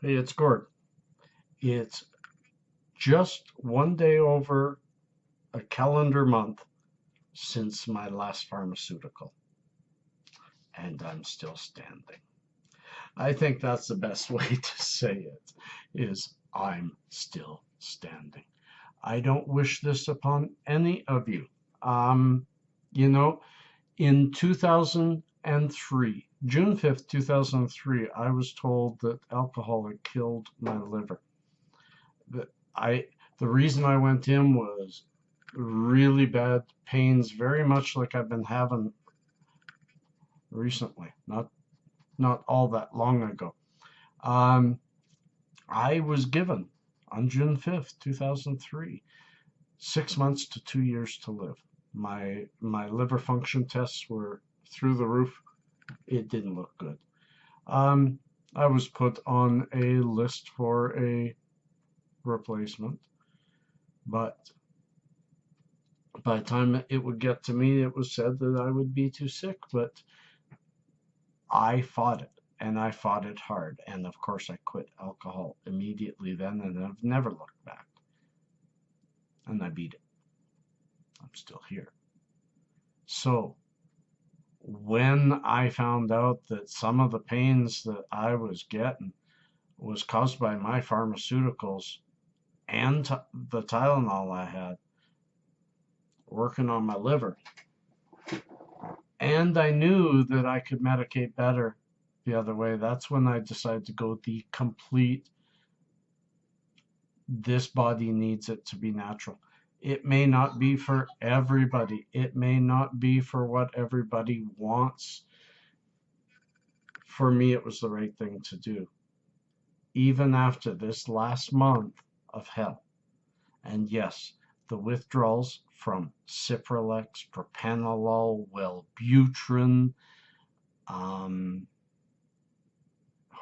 Hey, it's Gord. It's just one day over a calendar month since my last pharmaceutical, and I'm still standing. I think that's the best way to say it, is I'm still standing. I don't wish this upon any of you. Um, you know, in 2003, June 5th, 2003, I was told that alcohol had killed my liver. The, I, the reason I went in was really bad pains, very much like I've been having recently, not all that long ago. Um, I was given on June 5th, 2003, 6 months to 2 years to live. My liver function tests were through the roof. It didn't look good. Um, I was put on a list for a replacement, but by the time it would get to me, it was said that I would be too sick. But I fought it, and I fought it hard. And of course, I quit alcohol immediately then, and I've never looked back. And I beat it. I'm still here. So when I found out that some of the pains that I was getting was caused by my pharmaceuticals and the Tylenol I had working on my liver, and I knew that I could medicate better the other way, that's when I decided to go the complete, this body needs it to be natural. It may not be for everybody. It may not be for what everybody wants. For me, it was the right thing to do. Even after this last month of hell. And yes, the withdrawals from Cipralex, propanolol, Wellbutrin, um,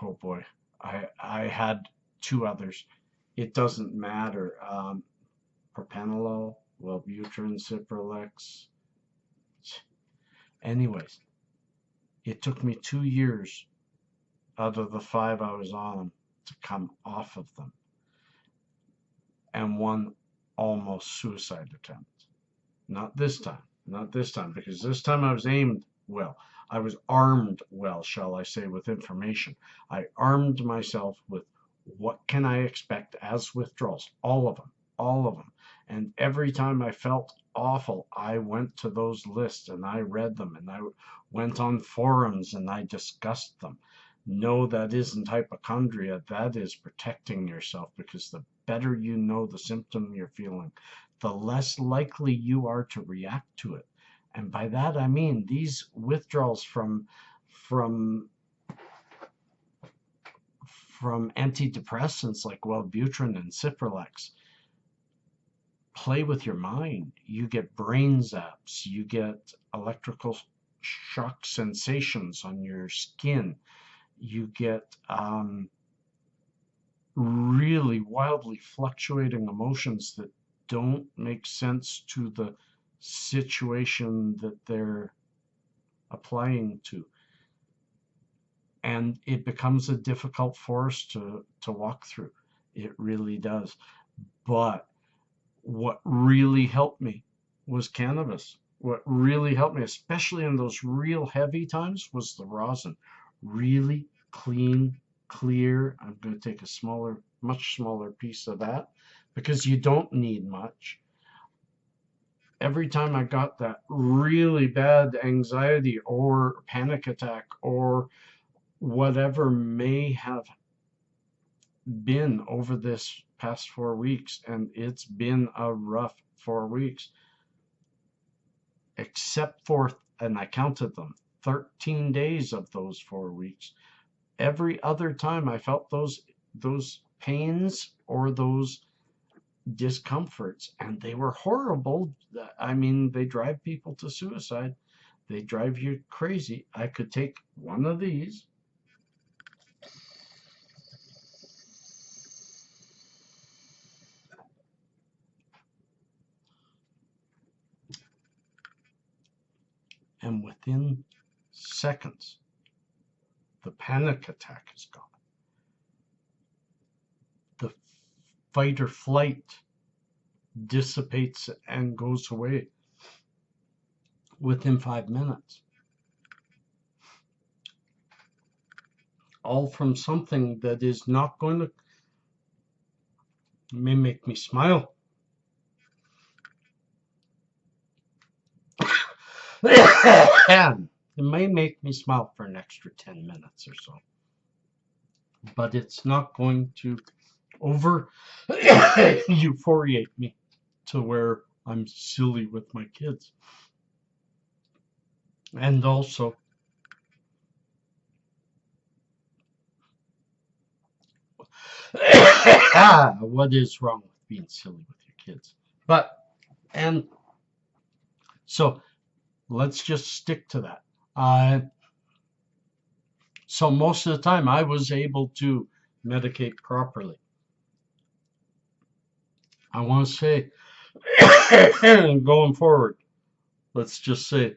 oh boy, I had two others. It doesn't matter. Propanolol, Wellbutrin, Cipralex. Anyways, it took me 2 years out of the five I was on to come off of them, and one almost suicide attempt. Not this time. Not this time, because this time I was aimed well. I was armed well, shall I say, with information. I armed myself with what can I expect as withdrawals, all of them, all of them. And every time I felt awful, I went to those lists and I read them, and I went on forums and I discussed them. No, that isn't hypochondria. That is protecting yourself, because the better you know the symptom you're feeling, the less likely you are to react to it. And by that I mean these withdrawals from from antidepressants like Wellbutrin and Cipralex play with your mind. You get brain zaps, you get electrical shock sensations on your skin, you get really wildly fluctuating emotions that don't make sense to the situation that they're applying to. And it becomes a difficult forest to walk through. It really does. But what really helped me was cannabis. What really helped me, especially in those real heavy times, was the rosin. Really clean, clear. I'm going to take a much smaller piece of that, because you don't need much. Every time I got that really bad anxiety or panic attack or whatever may have been over this past 4 weeks, and it's been a rough 4 weeks, except for, and I counted them, 13 days of those 4 weeks. Every other time I felt those pains or those discomforts, and they were horrible. I mean, they drive people to suicide. They drive you crazy. I could take one of these, and within seconds, the panic attack is gone. the fight or flight dissipates and goes away within 5 minutes. All from something that is not going to, may make me smile. And it may make me smile for an extra 10 minutes or so. But it's not going to over euphoriate me to where I'm silly with my kids. And also, what is wrong with being silly with your kids? And so let's just stick to that. So most of the time I was able to medicate properly. I want to say, going forward, let's just say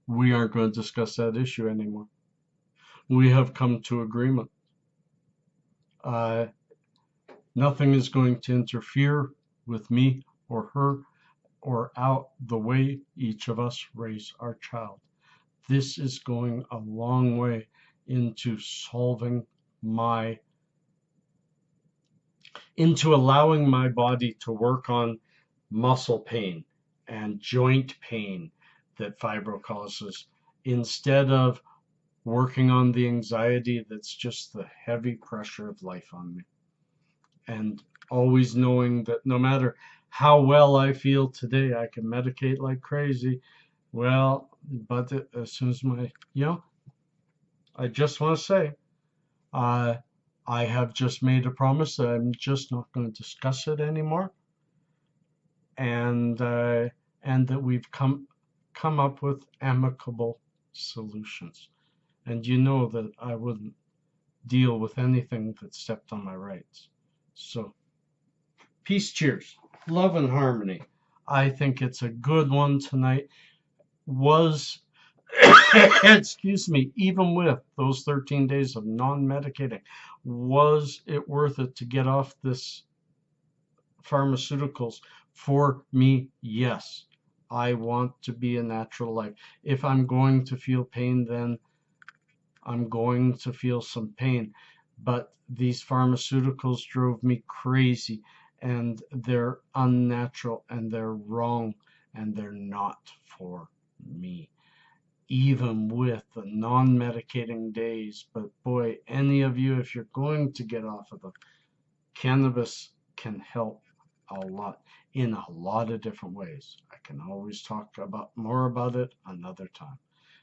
we aren't going to discuss that issue anymore. We have come to agreement. Nothing is going to interfere with me or her or out the way each of us raise our child. This is going a long way into into allowing my body to work on muscle pain and joint pain that fibro causes, instead of working on the anxiety that's just the heavy pressure of life on me. And always knowing that no matter how well I feel today, I can medicate like crazy. Well, but as soon as I just want to say, I have just made a promise that I'm just not going to discuss it anymore, and that we've come up with amicable solutions. And you know that I wouldn't deal with anything that stepped on my rights. So, peace, cheers, love and harmony. I think it's a good one tonight. Was excuse me, even with those 13 days of non-medicating, was it worth it to get off this pharmaceuticals? For me, yes. I want to be a natural life. If I'm going to feel pain, then I'm going to feel some pain. But these pharmaceuticals drove me crazy, and they're unnatural, and they're wrong, and they're not for me, even with the non-medicating days. But boy, any of you, if you're going to get off of them, cannabis can help a lot in a lot of different ways. I can always talk more about it another time.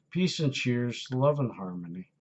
Peace and cheers, love and harmony.